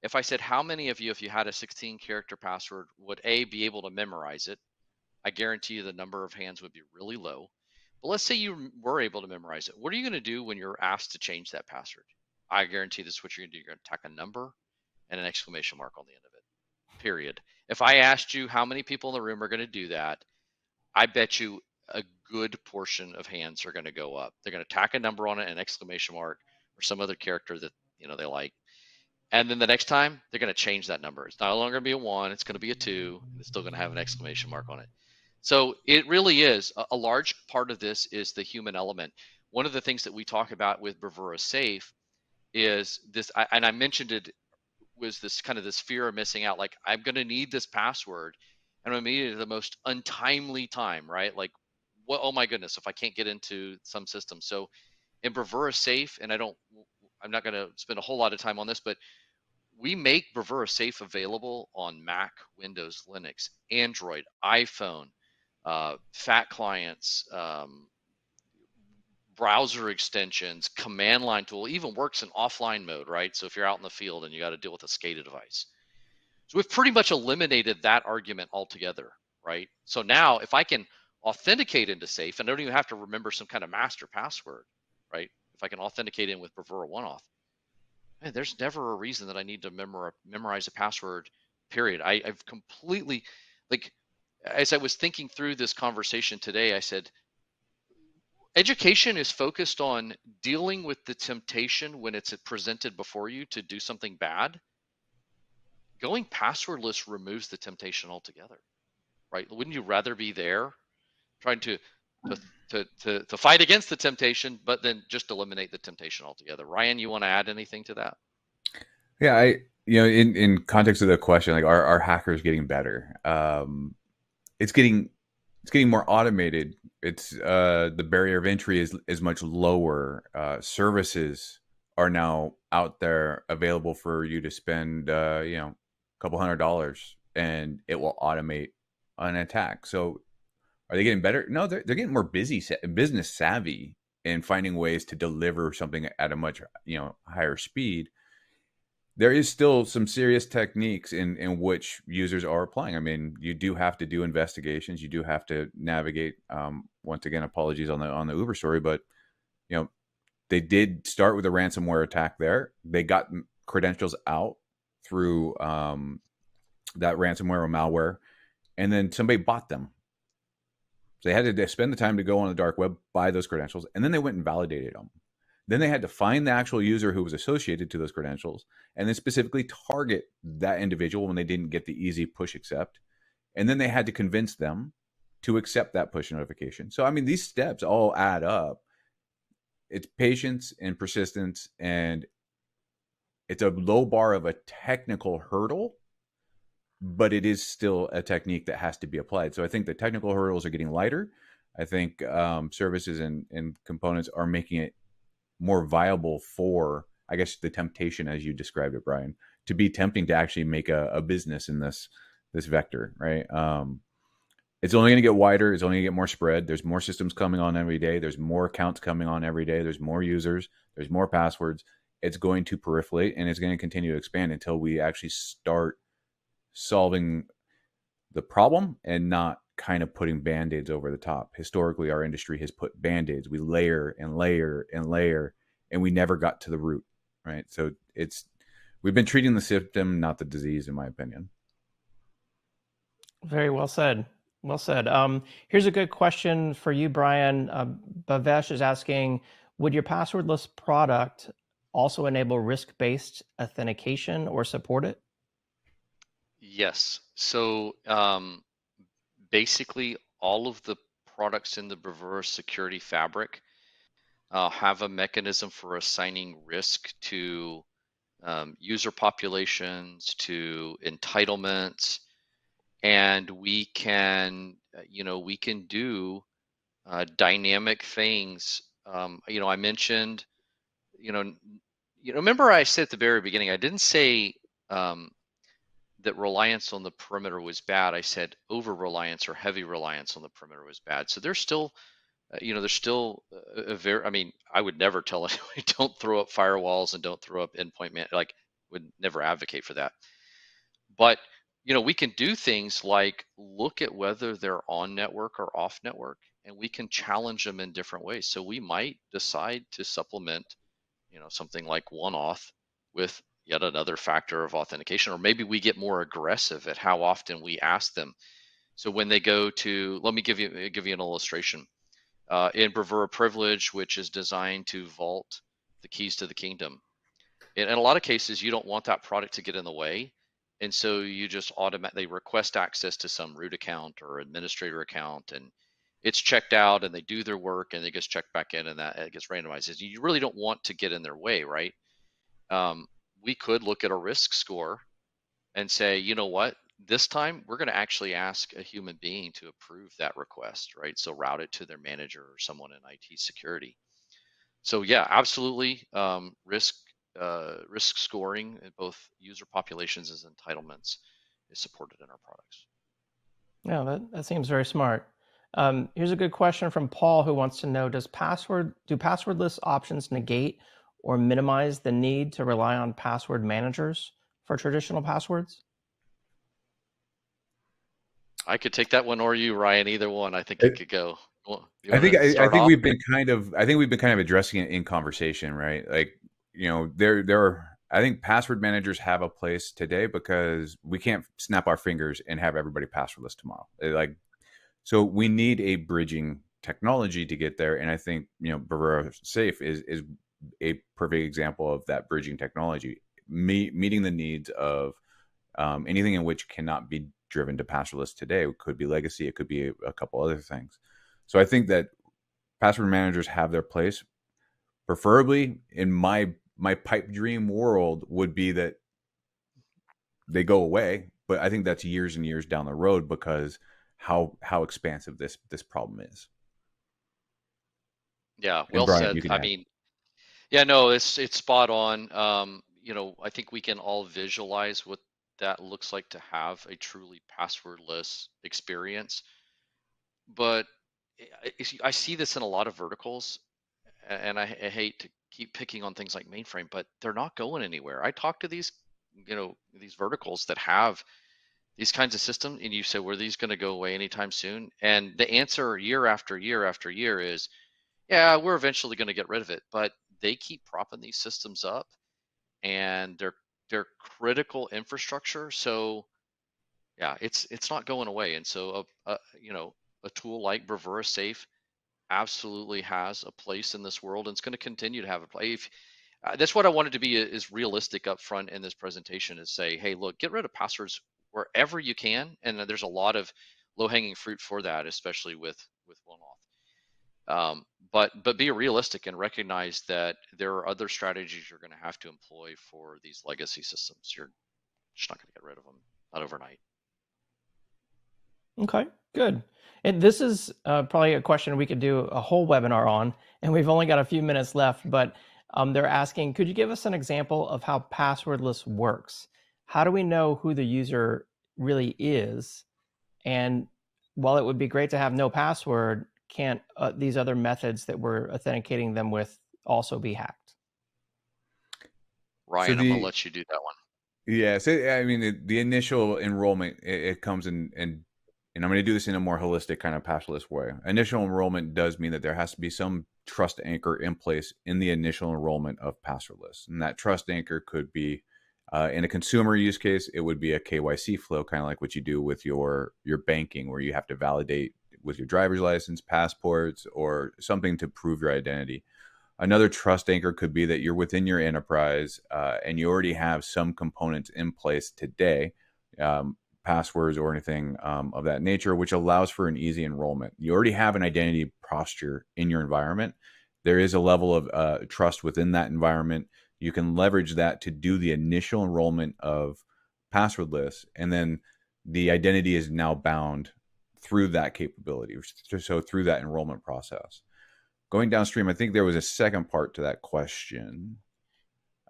if I said, how many of you, if you had a 16-character password, would be able to memorize it? I guarantee you the number of hands would be really low. But let's say you were able to memorize it. What are you going to do when you're asked to change that password? I guarantee this is what you're going to do. You're going to tack a number and an exclamation mark on the end of it, period. If I asked you how many people in the room are going to do that, I bet you a good portion of hands are going to go up. They're going to tack a number on it, an exclamation mark, or some other character that they like. And then the next time, they're going to change that number. It's no longer going to be a 1, it's going to be a 2, and it's still going to have an exclamation mark on it. So it really is a large part of this is the human element. One of the things that we talk about with Bravura Safe is this, and I mentioned it, was this kind of this fear of missing out. Like, I'm going to need this password, and I'm going to need it at the most untimely time, right? Like, what? Oh my goodness, if I can't get into some system. So in Bravura Safe, and I'm not going to spend a whole lot of time on this, but we make Bravura Safe available on Mac, Windows, Linux, Android, iPhone, fat clients, browser extensions, command line tool, even works in offline mode, right? So if you're out in the field and you got to deal with a SCADA device. So we've pretty much eliminated that argument altogether, right? So now if I can authenticate into Safe, and I don't even have to remember some kind of master password, right? If I can authenticate in with Bravura OneAuth, man, there's never a reason that I need to memorize a password, period. I've completely, like, as I was thinking through this conversation today, I said, education is focused on dealing with the temptation when it's presented before you to do something bad. Going passwordless removes the temptation altogether, right? Wouldn't you rather be there trying to fight against the temptation, but then just eliminate the temptation altogether? Ryan, you want to add anything to that? Yeah, in context of the question, like, are hackers getting better? It's getting more automated. It's the barrier of entry is much lower. Services are now out there available for you to spend a couple $100, and it will automate an attack. So are they getting better? No, they're getting more business savvy and finding ways to deliver something at a much higher speed. There is still some serious techniques in which users are applying. I mean, you do have to do investigations. You do have to navigate. Once again, apologies on the Uber story, but They did start with a ransomware attack there. They got credentials out through that ransomware or malware, and then somebody bought them. So they had to spend the time to go on the dark web, buy those credentials, and then they went and validated them. Then they had to find the actual user who was associated to those credentials and then specifically target that individual when they didn't get the easy push accept. And then they had to convince them to accept that push notification. So, I mean, these steps all add up. It's patience and persistence, and it's a low bar of a technical hurdle, but it is still a technique that has to be applied. So I think the technical hurdles are getting lighter. I think services and components are making it more viable for, I guess, the temptation, as you described it, Brian, to be tempting to actually make a business in this vector, right? It's only going to get wider. It's only going to get more spread. There's more systems coming on every day. There's more accounts coming on every day. There's more users. There's more passwords. It's going to proliferate, and it's going to continue to expand until we actually start solving the problem and not kind of putting band-aids over the top. Historically, our industry has put band-aids. We layer and layer and layer, and we never got to the root, right? So we've been treating the symptom, not the disease, in my opinion. Very well said. Well said. Here's a good question for you, Brian. Bhavesh is asking, would your passwordless product also enable risk-based authentication or support it? Yes. So basically, all of the products in the Bravura Security fabric have a mechanism for assigning risk to user populations, to entitlements, and we can, we can do dynamic things. I mentioned, remember I said at the very beginning, I didn't say that reliance on the perimeter was bad. I said over reliance or heavy reliance on the perimeter was bad. So there's still, there's still a very, I mean, I would never tell anybody don't throw up firewalls and don't throw up endpoint would never advocate for that. But we can do things like look at whether they're on network or off network, and we can challenge them in different ways. So we might decide to supplement, something like OneAuth with yet another factor of authentication, or maybe we get more aggressive at how often we ask them. So when they go to, let me give you an illustration. In Bravura Privilege, which is designed to vault the keys to the kingdom, in a lot of cases, you don't want that product to get in the way. And so you just automatically request access to some root account or administrator account, and it's checked out and they do their work and it gets checked back in, and that it gets randomized. You really don't want to get in their way, right? We could look at a risk score and say, you know what, this time we're going to actually ask a human being to approve that request, right? So route it to their manager or someone in IT security. So yeah, absolutely. Risk scoring in both user populations as entitlements is supported in our products. Yeah, that seems very smart. Here's a good question from Paul, who wants to know, do passwordless options negate or minimize the need to rely on password managers for traditional passwords? I could take that one, or you, Ryan. Either one. I think it could go. I think we've been kind of addressing it in conversation, right? Like, there are, I think password managers have a place today because we can't snap our fingers and have everybody passwordless tomorrow. So we need a bridging technology to get there. And I think, Bravura Safe is a perfect example of that bridging technology, meeting the needs of anything in which cannot be driven to passwordless today. It could be legacy. It could be a couple other things. So I think that password managers have their place. Preferably, in my pipe dream world, would be that they go away. But I think that's years and years down the road because how expansive this problem is. Yeah, well Brian, said. I mean, yeah, no, it's spot on. I think we can all visualize what that looks like to have a truly passwordless experience. But I see this in a lot of verticals, and I hate to keep picking on things like mainframe, but they're not going anywhere. I talk to these, these verticals that have these kinds of systems, and you say, were these going to go away anytime soon? And the answer year after year after year is, yeah, we're eventually going to get rid of it. But they keep propping these systems up, and they're critical infrastructure. So yeah, it's not going away. And so a tool like Bravura Safe absolutely has a place in this world, and it's going to continue to have a place. That's what I wanted to be is realistic up front in this presentation, is say, hey, look, get rid of passwords wherever you can, and there's a lot of low-hanging fruit for that, especially with one-auth. But be realistic and recognize that there are other strategies you're going to have to employ for these legacy systems. You're just not going to get rid of them, not overnight. Okay, good. And this is probably a question we could do a whole webinar on, and we've only got a few minutes left, but they're asking, could you give us an example of how passwordless works? How do we know who the user really is? And while it would be great to have no password, can't these other methods that we're authenticating them with also be hacked? Ryan, I'm going to let you do that one. Yeah, so I mean, the initial enrollment, it comes in, and I'm going to do this in a more holistic kind of passwordless way. Initial enrollment does mean that there has to be some trust anchor in place in the initial enrollment of passwordless. And that trust anchor could be, in a consumer use case, it would be a KYC flow, kind of like what you do with your banking, where you have to validate with your driver's license, passports, or something to prove your identity. Another trust anchor could be that you're within your enterprise and you already have some components in place today, passwords or anything of that nature, which allows for an easy enrollment. You already have an identity posture in your environment. There is a level of trust within that environment. You can leverage that to do the initial enrollment of passwordless, and then the identity is now bound through that capability, so through that enrollment process. Going downstream, I think there was a second part to that question.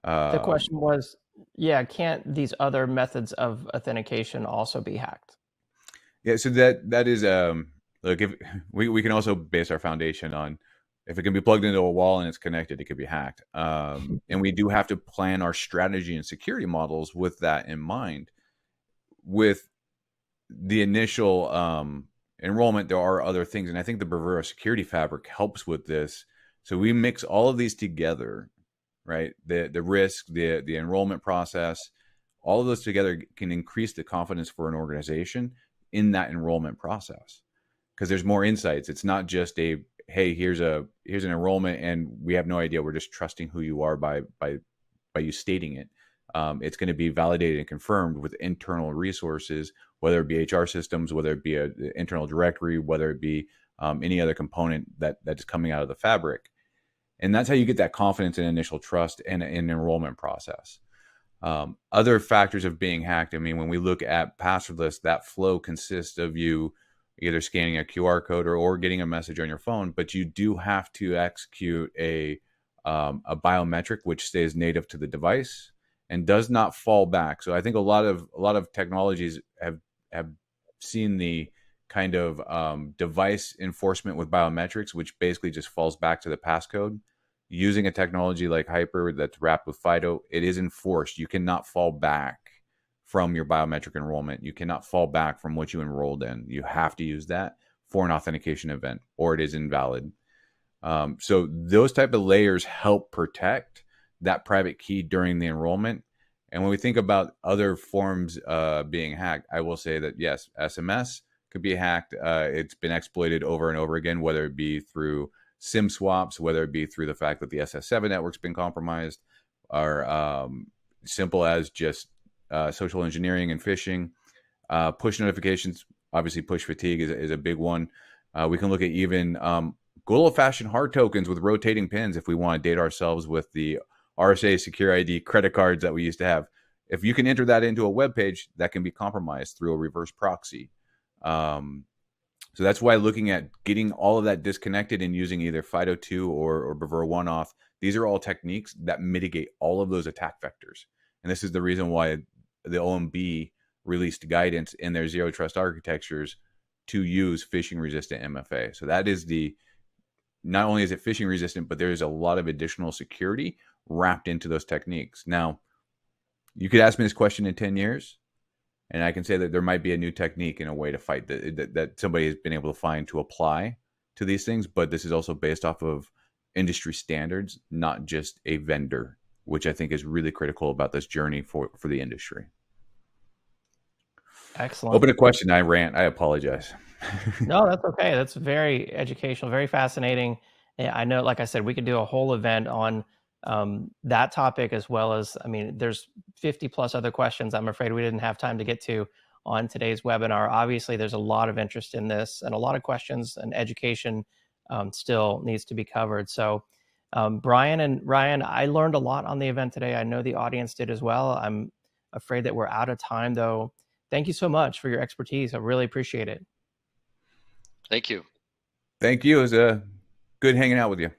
The question was, yeah, can't these other methods of authentication also be hacked? Yeah, so that is look, if we can also base our foundation on, if it can be plugged into a wall and it's connected, it could be hacked. And we do have to plan our strategy and security models with that in mind. With the initial enrollment, there are other things, and I think the Bravura Security Fabric helps with this. So we mix all of these together, right? The risk, the enrollment process, all of those together can increase the confidence for an organization in that enrollment process, because there's more insights. It's not just a, hey, here's an enrollment and we have no idea. We're just trusting who you are by you stating it. It's going to be validated and confirmed with internal resources, whether it be HR systems, whether it be an internal directory, whether it be any other component that's coming out of the fabric. And that's how you get that confidence and initial trust in an enrollment process. Other factors of being hacked, I mean, when we look at passwordless, that flow consists of you either scanning a QR code or getting a message on your phone, but you do have to execute a biometric which stays native to the device and does not fall back. So I think a lot of technologies have seen the kind of device enforcement with biometrics, which basically just falls back to the passcode. Using a technology like HYPR that's wrapped with FIDO, it is enforced. You cannot fall back from your biometric enrollment. You cannot fall back from what you enrolled in. You have to use that for an authentication event, or it is invalid. So those type of layers help protect that private key during the enrollment. And when we think about other forms being hacked, I will say that yes, SMS could be hacked. It's been exploited over and over again, whether it be through SIM swaps, whether it be through the fact that the SS7 network's been compromised, or simple as just social engineering and phishing. Push notifications, obviously push fatigue is a big one. We can look at even good old-fashioned hard tokens with rotating pins if we want to date ourselves with the RSA Secure ID credit cards that we used to have. If you can enter that into a web page, that can be compromised through a reverse proxy. So that's why looking at getting all of that disconnected and using either FIDO2 or Bravura one-auth, these are all techniques that mitigate all of those attack vectors. And this is the reason why the OMB released guidance in their zero trust architectures to use phishing resistant MFA. So that is not only is it phishing resistant, but there is a lot of additional security wrapped into those techniques. Now, you could ask me this question in 10 years, and I can say that there might be a new technique and a way to fight that somebody has been able to find to apply to these things. But this is also based off of industry standards, not just a vendor, which I think is really critical about this journey for the industry. Excellent. Open a question. I rant. I apologize. No, that's okay. That's very educational, very fascinating. I know, like I said, we could do a whole event on that topic, as well as, I mean, there's 50 plus other questions I'm afraid we didn't have time to get to on today's webinar. Obviously, there's a lot of interest in this, and a lot of questions, and education still needs to be covered. So Brian and Ryan, I learned a lot on the event today. I know the audience did as well. I'm afraid that we're out of time, though. Thank you so much for your expertise. I really appreciate it. Thank you. Thank you. It was good hanging out with you.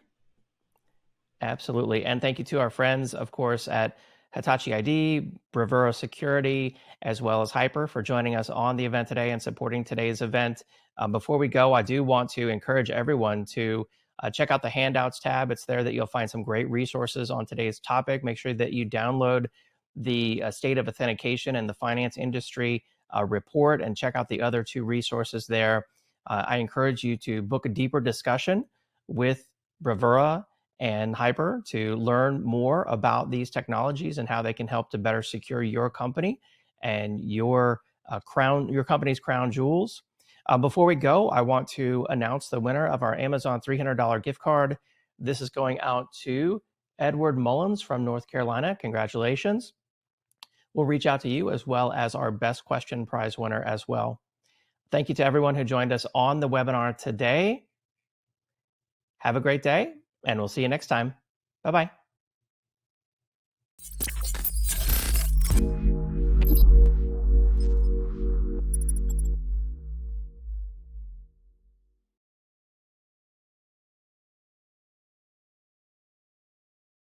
Absolutely. And thank you to our friends, of course, at Hitachi ID, Bravura Security, as well as HYPR for joining us on the event today and supporting today's event. Before we go, I do want to encourage everyone to check out the handouts tab. It's there that you'll find some great resources on today's topic. Make sure that you download the State of Authentication and the Finance Industry report, and check out the other 2 resources there. I encourage you to book a deeper discussion with Bravura and HYPR to learn more about these technologies and how they can help to better secure your company and your company's crown jewels. Before we go, I want to announce the winner of our Amazon $300 gift card. This is going out to Edward Mullins from North Carolina. Congratulations. We'll reach out to you, as well as our best question prize winner as well. Thank you to everyone who joined us on the webinar today. Have a great day, and we'll see you next time. Bye-bye.